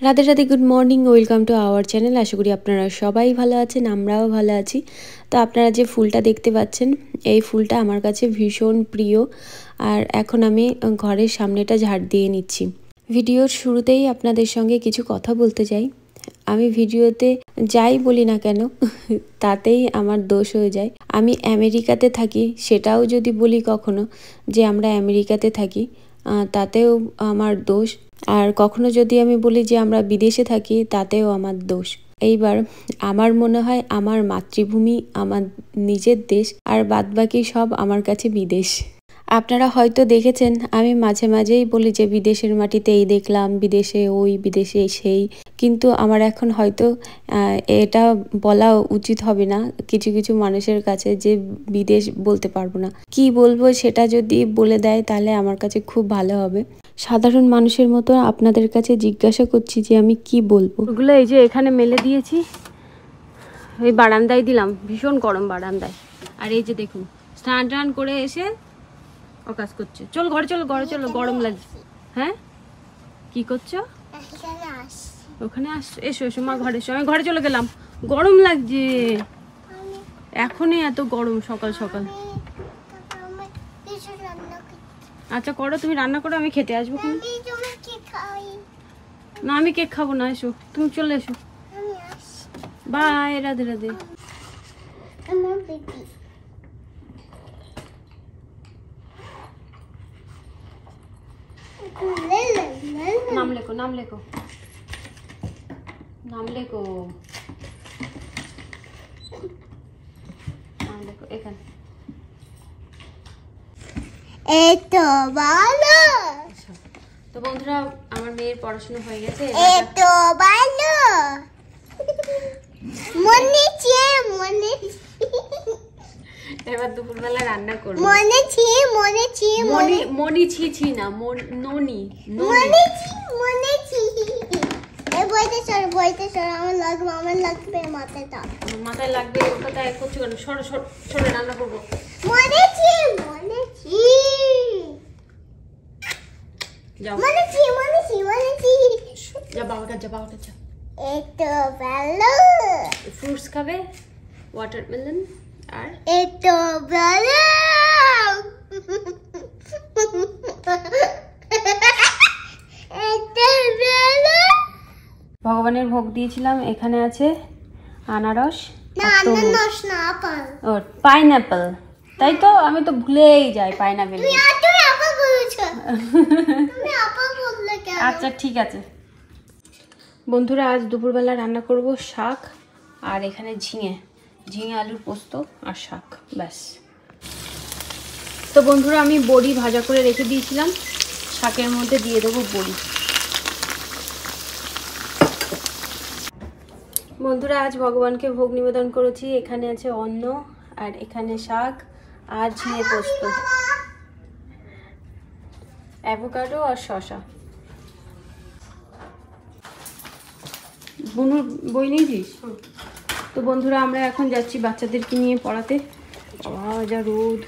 Radhe Radhe, good morning, welcome to our channel. আশা করি আপনারা সবাই ভালো আছেন, আমরাও ভালো আছি। তো আপনারা যে ফুলটা দেখতে পাচ্ছেন, এই ফুলটা আমার কাছে ভীষণ প্রিয়। আর এখন আমি ঘরের সামনেটা ঝাড় দিয়ে নিচ্ছি। ভিডিওর শুরুতেই আপনাদের সঙ্গে কিছু কথা বলতে চাই। আমি ভিডিওতে যাই বলি না কেন তাতেই আমার দোষ হয়ে যায়। আমি আমেরিকাতে থাকি, সেটাও যদি বলি কখনো যে আমরা আমেরিকাতে থাকি, তাতেও আমার দোষ। আর কখনো যদি আমি বলি যে আমরা বিদেশে থাকি, তাতেও আমার দোষ। এইবার আমার মনে হয় আমার মাতৃভূমি আমার নিজের দেশ, আর বাদবাকি সব আমার কাছে বিদেশ। আপনারা হয়তো দেখেছেন আমি মাঝে মাঝেই বলি যে বিদেশের মাটিতে এই দেখলাম, বিদেশে ওই, বিদেশে সেই। কিন্তু আমার এখন হয়তো এটা বলা উচিত হবে না কিছু কিছু মানুষের কাছে, যে বিদেশ বলতে পারবো না। কি বলবো সেটা যদি বলে দেয় তাহলে আমার কাছে খুব ভালো হবে। সাধারণ মানুষের মতো আপনাদের কাছে জিজ্ঞাসা করছি যে আমি কি বলবো। ওগুলো এই যে এখানে মেলে দিয়েছি, এই বারান্দায় দিলাম, ভীষণ গরম বারান্দায়। আর এই যে দেখুন স্নান টান করে এসে ও কাজ করছে। চল ঘরে চলো, ঘরে চলো, গরম লাগছে। হ্যাঁ কি করছো? ওখানে আসছো, এসো এসো মা ঘরে এসো। আমি ঘরে চলে গেলাম, গরম লাগছে এখনই, এত গরম সকাল সকাল। আচ্ছা করো, তুমি রান্না করো, আমি খেতে আসবো। না আমি কেক খাবো না, এসো তুমি, চলে এসো। বাই, রাধে রাধে। নাম লেখো, নাম লেখো, নাম লেখো, নাম লেখো এখানে। এই তো ভালো। তো বন্ধুরা, আমার মেয়ের পড়াশোনা হয়ে গেছে। এই তো ভালো। এবার দুপুরবেলা রান্না করব। মনে ছি মনি ছি ছি না, ননি মনে ছি। এই বইতে সর, আমার লাগবে মাথায় লাগবে। ওটা করছো কেন? সরো সরো সরো, রান্না করবো। মনে ছি যাও, যা বাবাটা, যা বাবাটা, যা। এই তো ভালো। ফ্রুটস খাবে, ওয়াটারমেলন। আর এই তো ভালো। ভগবানের ভোগ দিয়েছিলাম। এখানে আছে আনারস, ও পাইনাপেল। তাই তো, আমি তো ভুলেই যাই পাইনাপেল। আচ্ছা ঠিক আছে। বন্ধুরা, আজ দুপুরবেলা রান্না করব শাক, আর এখানে ঝিঙে আলুর পোস্ত আর শাক, ব্যাস। তো বন্ধুরা, আমি বড়ি ভাজা করে রেখে দিয়েছিলাম, শাকের মধ্যে দিয়ে দেবো বড়ি। বন্ধুরা, আজ ভগবানকে ভোগ নিবেদন করেছি। এখানে আছে অন্ন, আর এখানে শাক আর ঝিঙে পোস্ত, অ্যাভোকাডো আর শসা। বনুর বই নিয়েছিস? তো বন্ধুরা, আমরা এখন যাচ্ছি বাচ্চাদেরকে নিয়ে পড়াতে। বাবা যা রোদ,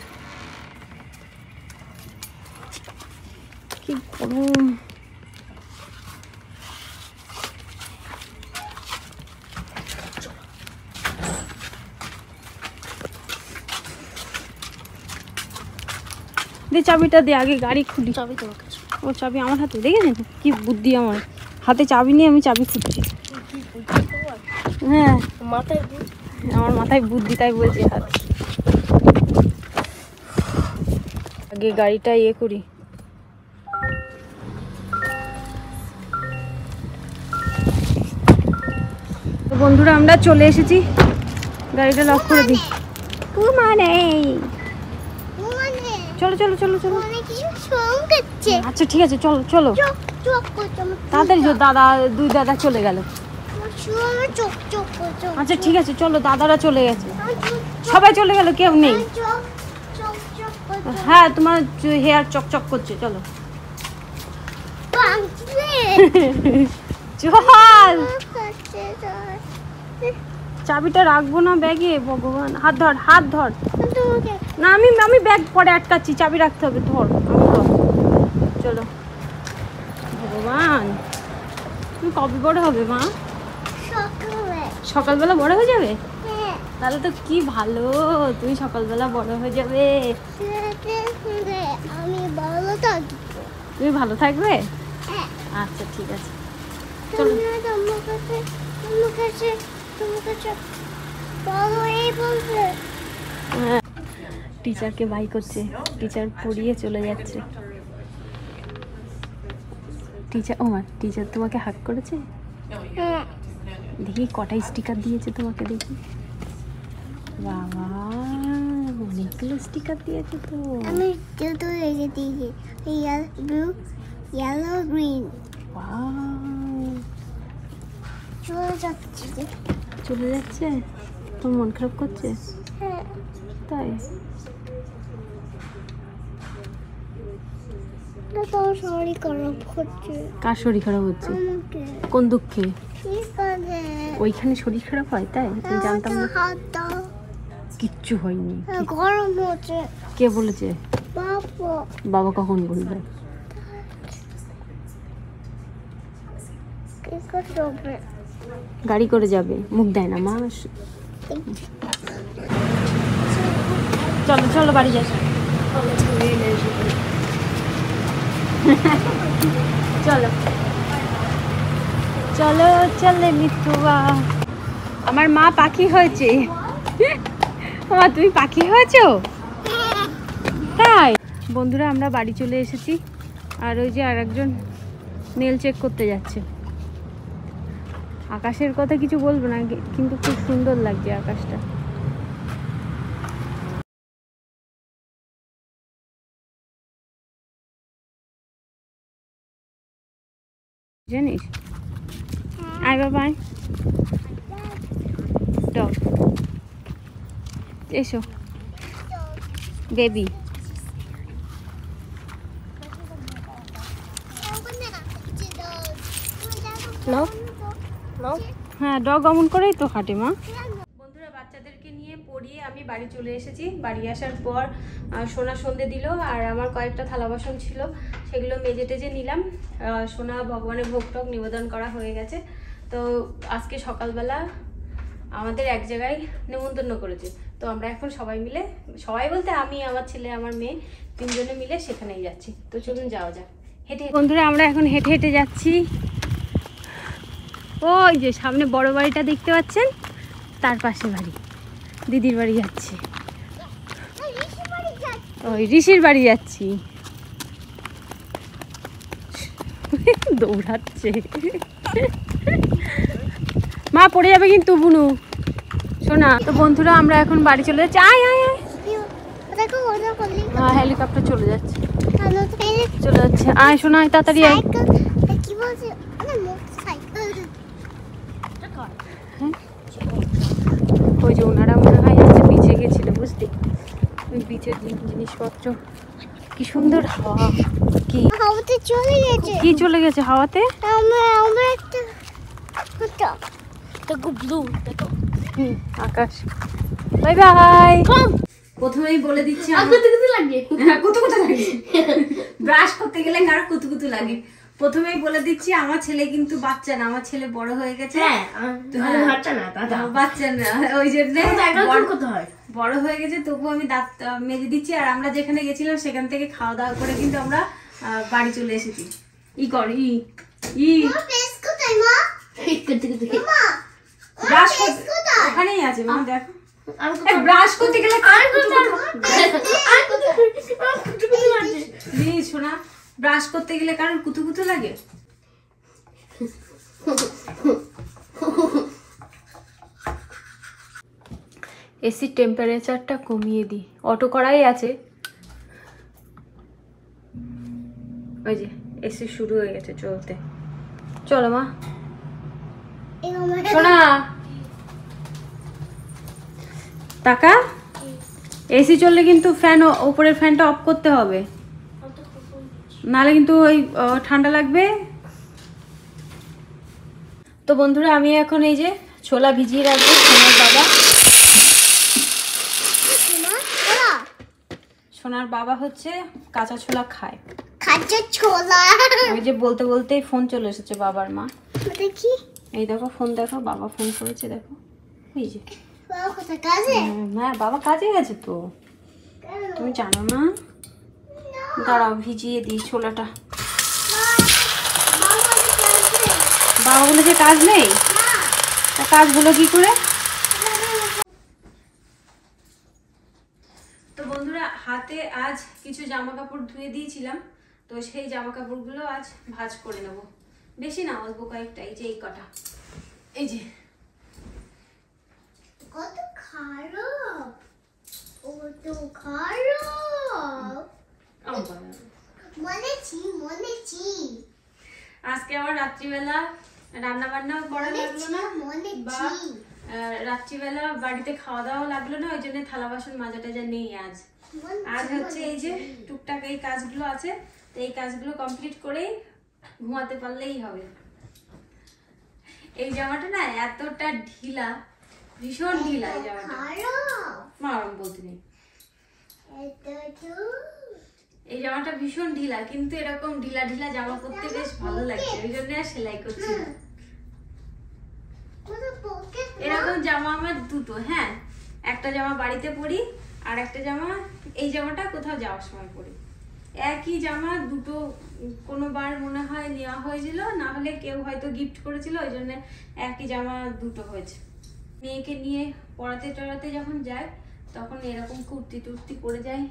কি গরম। দে চাবিটা, দে আগে, গাড়ি খুলি। চাবি তোমার কাছে? ও চাবি আমার হাতে, দেখেছেন কি বুদ্ধি আমার হাতে, চাবি নিয়ে আমি চাবি খুঁজছি। হ্যাঁ, আমার মাথায় বুদ্ধি, তাই বলছি হাত। আগে গাড়িটা ইয়ে করি। তো বন্ধুরা, আমরা চলে এসেছি, গাড়িটা লক করে দিই। চলো চলো চলো চলো। আচ্ছা ঠিক আছে, চলো চলো তাড়াতাড়ি। দাদা, দুই দাদা চলে গেল। আচ্ছা ঠিক আছে, চলো, দাদারা চলে গেছে, সবাই চলে গেল, কেউ নেই। হ্যাঁ, তোমার হেয়ার চকচক করছে, চলো। চল, চাবিটা রাখবো না ব্যাগে, ভগবান। হাত ধর, হাত ধর। না, আমি ব্যাগ পরে আটকাচ্ছি, চাবি রাখতে হবে, ধর। চলো ভগবান। তুমি কবে বড় হবে মা? সকালে। সকালবেলা বড় হয়ে যাবে? হ্যাঁ। তাহলে তো কি ভালো, তুমি সকালবেলা বড় হয়ে যাবে। আমি ভালো থাকবো। তুমি ভালো থাকবে? হ্যাঁ। আচ্ছা ঠিক আছে, চলো। তোমার কাছে বলো এই বলবে। টিচারকে বাই করছে, টিচার পড়িয়ে চলে যাচ্ছে। টিচার, ও মা, টিচার তোমাকে হাক করেছে? হ্যাঁ। দেখি কটা স্টিকার দিয়েছে তোমাকে, দেখি। বাবা, অনেকগুলো স্টিকার দিয়েছে তো। আমি দুটো রেখে দিয়েছি, ব্লু, ইয়েলো, গ্রিন। চলে যাচ্ছে। চলে যাচ্ছে? তোমার মন খারাপ করছে? হ্যাঁ। তাই? তোর শরীর খারাপ হচ্ছে। কার শরীর খারাপ হচ্ছে? আমাকে। কোন দুঃখে? ঠিক আছে। ওইখানে শরীর খারাপ হয়? তাই আমি জানতাম না। হাত দাও। কিচ্ছু হয়নি। গরম হচ্ছে। কে বলেছে? বাবা। বাবা কখন বলবে? কি করতে হবে? গাড়ি করে যাবে, মুখ দেয় না মা। চলো চলো বাড়ি যাস। চলো চলো চলে মিঠুয়া। আমার মা পাখি হয়েছে। মা তুমি পাখি হয়েছো? তাই? বন্ধুরা আমরা বাড়ি চলে এসেছি, আর ওই যে আর একজন নেল চেক করতে যাচ্ছে। আকাশের কথা কিছু বলবো না, কিন্তু খুব সুন্দর লাগছে আকাশটা। জানিস? আয় বাবা আয়। ডগ এসো বেবি। হ্যাঁ, ডগ অমন করেই তো হাঁটে মা। বন্ধুরা বাচ্চাদেরকে নিয়ে পড়িয়ে আমি বাড়ি চলে এসেছি। বাড়ি আসার পর সোনা সন্ধে দিল, আর আমার কয়েকটা থালা বাসন ছিল, সেগুলো মেজে টেজে নিলাম। সোনা ভগবানের ভোগ টক নিবেদন করা হয়ে গেছে। তো আজকে সকালবেলা আমাদের এক জায়গায় নেমন্তন্ন করেছে, তো আমরা এখন সবাই মিলে, সবাই বলতে আমি, আমার ছেলে, আমার মেয়ে, তিনজনে মিলে সেখানেই যাচ্ছি। তো চলুন যাওয়া যাক হেঁটে। বন্ধুরা আমরা এখন হেঁটে হেঁটে যাচ্ছি। ওই যে সামনে বড় বাড়িটা দেখতে পাচ্ছেন, তার পাশে বাড়ি, দিদির বাড়ি যাচ্ছি। ওই ঋষির বাড়ি যাচ্ছি। দৌড়াচ্ছে। মা পড়ে যাবে কিন্তু বুনু, শোনা। তো বন্ধুরা আমরা এখন বাড়ি চলে যাচ্ছি। আয় আয় আয়। হ্যাঁ, হেলিকপ্টার চলে যাচ্ছে, চলে যাচ্ছে। আয় শোনা, আয় তাড়াতাড়ি আয়। ওই যে ওনারা মনে হয় আজকে বিচে গেছিল, বুঝলি? ওই বিচের জিনিসপত্র, কি সুন্দর হাওয়া। কি হাওয়াতে চলে গেছে? কি চলে গেছে হাওয়াতে? আমরা একটা দেখো ব্লু, দেখো আকাশ। Bye bye. প্রথমেই বলে দিচ্ছি কুতকুতু লাগে। কুতুকুতু লাগে, ব্রাশ করতে গেলে কারো কুতুকুতু লাগে। প্রথমেই বলে দিচ্ছি আমার ছেলে কিন্তু বাচ্চা না, আমার ছেলে বড় হয়ে গেছে। বাচ্চা না দাদা, বাচ্চা না, ওই জন্য বড় হয়ে গেছে, তবু আমি দাঁত মেজে দিচ্ছি। আর আমরা যেখানে গেছিলাম সেখান থেকে খাওয়া দাওয়া করে কিন্তু আমরা বাড়ি চলে এসেছি। ই কর ই ই ব্রাশ ওখানেই আছে মা, দেখো। ব্রাশ করতে গেলে শোনা, ব্রাশ করতে গেলে কারণ কুতুকুতু লাগে। এসির টেম্পারেচারটা কমিয়ে দিই। অটো করাই আছে, ওই যে এসি শুরু হয়ে গেছে চলতে। চলো মা, শোনা টাকা। এসি চললে কিন্তু ফ্যান, উপরের ফ্যানটা অফ করতে হবে, নাহলে কিন্তু ওই ঠান্ডা লাগবে। তো বন্ধুরা আমি এখন এই যে ছোলা ভিজিয়ে রাখবো। সোনার বাবা, সোনার বাবা হচ্ছে কাঁচা ছোলা খায়। কাঁচা ছোলা, ওই যে বলতে বলতেই ফোন চলে এসেছে বাবার মা। দেখি এই দেখো ফোন দেখো, বাবা ফোন করেছে দেখো। এই যে বাবা কোথায় কাজে? হ্যাঁ বাবা কাজে গেছে তো, তুমি জানো না? দাঁড়াও ভিজিয়ে দিই ছোলাটা। বাবা বলেছে কাজ নেই, তা কাজগুলো কি করে? তো বন্ধুরা হাতে আজ কিছু জামা কাপড় ধুয়ে দিয়েছিলাম, তো সেই জামা কাপড়গুলো আজ ভাঁজ করে নেব। বেশি না, অল্প কয়েকটা, এই যে এই কটা, এই যে। কত খারাপ, ও তো খারাপ। মনেছি আজকে আমার রাত্রিবেলা রান্না বান্না করা লাগলো না, বা রাত্রিবেলা বাড়িতে খাওয়া দাওয়া লাগলো না, ওই জন্য থালা বাসন মাজা টাজা নেই আজ। আজ হচ্ছে এই যে টুকটাক এই কাজগুলো আছে, তো এই কাজগুলো কমপ্লিট করেই ঘুমাতে পারলেই হবে। এই জামাটা না এতটা ঢিলা, ভীষণ ঢিলা এই জামাটা, মারম বলতে নেই। এই জামাটা ভীষণ ঢিলা, কিন্তু এরকম ঢিলা ঢিলা জামা পরতে বেশ ভালো লাগছে, ওই জন্য আর সেলাই করছি না। এরকম জামা আমার দুটো, হ্যাঁ, একটা জামা বাড়িতে পরি আর একটা জামা, এই জামাটা কোথাও যাওয়ার সময় পরি। একই জামা দুটো, কোনোবার মনে হয় নেওয়া হয়েছিল, না হলে কেউ হয়তো গিফট করেছিল, ওই জন্য একই জামা দুটো হয়েছে। মেয়েকে নিয়ে পড়াতে টড়াতে যখন যায় তখন এরকম কুর্তি টুর্তি পরে যায়।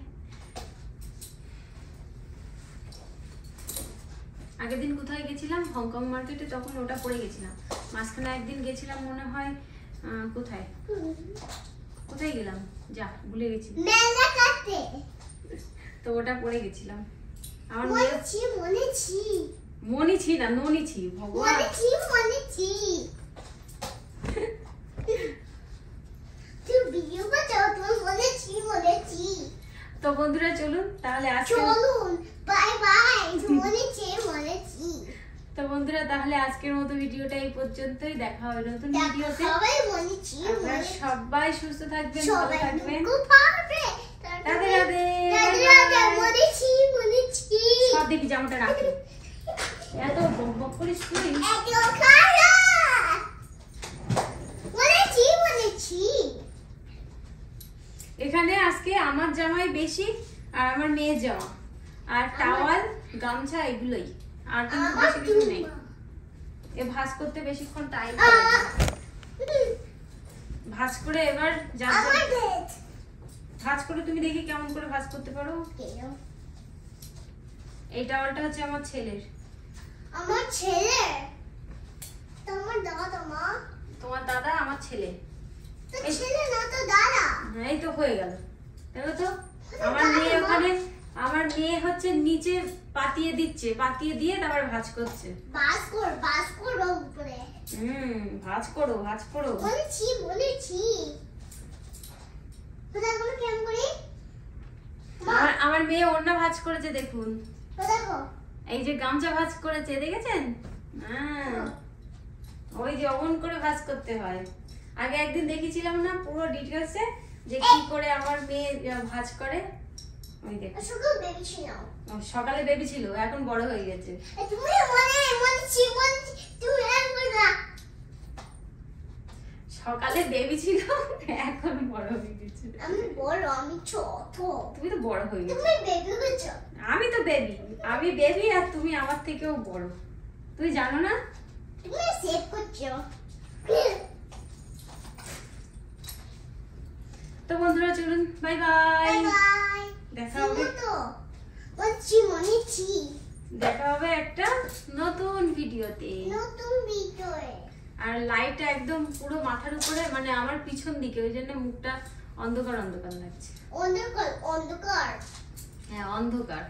আগের দিন কোথায় গেছিলাম, হংকং মার্কেটে, তখন ওটা পরে গেছিলাম। মাঝখানে একদিন গেছিলাম মনে হয় কোথায় কোথায় গেলাম, যা ভুলে গেছি, তো ওটা পরে গেছিলাম। আমার মনেছি না, ননিছি, ভগবান। তো বন্ধুরা চলুন তাহলে আজকে, তো বন্ধুরা তাহলে আজকের মতো ভিডিওটা এই পর্যন্তই। দেখা হবে নতুন ভিডিওতে। আপনারা সবাই সুস্থ থাকবেন, ভালো থাকবেন। রাধে রাধে। সব দেখি জামাটা রাখি, এত বকবক করিস তুই। এখানে আজকে আমার জামাই বেশি, আর আমার মেয়ের জামা, আর টাওয়াল গামছা এগুলোই, আর কিন্তু বেশি কিছু নেই। এ ভাঁজ করতে বেশিক্ষণ টাইম লাগে না। ভাঁজ করে এবার ভাঁজ করে তুমি দেখি কেমন করে ভাঁজ করতে পারো। এই টাওয়ালটা হচ্ছে আমার ছেলের। আমার ছেলে? তোমার দাদা? মা তোমার দাদা, আমার ছেলে। তো ছেলে না তো দাদা। এই তো হয়ে গেল, দেখো তো। আমার মেয়ে ওখানে, আমার মেয়ে হচ্ছে নিচে পাতিয়ে দিচ্ছে, পাতিয়ে দিয়ে তারপর ভাঁজ করছে। ভাঁজ করো উপরে। ভাঁজ করো, ভাঁজ করো। বলেছি কোথায় কেমন করি? আমার মেয়ে ওড়না ভাঁজ করেছে, দেখুন। দেখো এই যে গামছা ভাঁজ করেছে, দেখেছেন? হ্যাঁ, ওই যে অমন করে ভাঁজ করতে হয়। আগে একদিন দেখেছিলাম না পুরো ডিটেইলসে, যে কি করে আমার মেয়ে ভাঁজ করে। ওই দেখো, সকালে বেবি ছিল, এখন বড় হয়ে গেছে। সকালে বেবি ছিল, এখন বড় হয়ে গেছে। আমি বড়, আমি ছোট। তুমি তো বড় হয়ে গেছো। তুমি বেবি হয়েছো। আমি তো বেবি, আমি বেবি, আর তুমি আমার থেকেও বড়। তুই জানো না? তুমি সেভ করছো। তো বন্ধুরা চলুন, বাই বাই। বাই। দেখা হবে, দেখা হবে একটা নতুন ভিডিওতে। আর লাইট একদম পুরো মাথার উপরে, মানে আমার পিছন দিকে, ওই জন্য মুখটা অন্ধকার অন্ধকার লাগছে। অন্ধকার। হ্যাঁ অন্ধকার।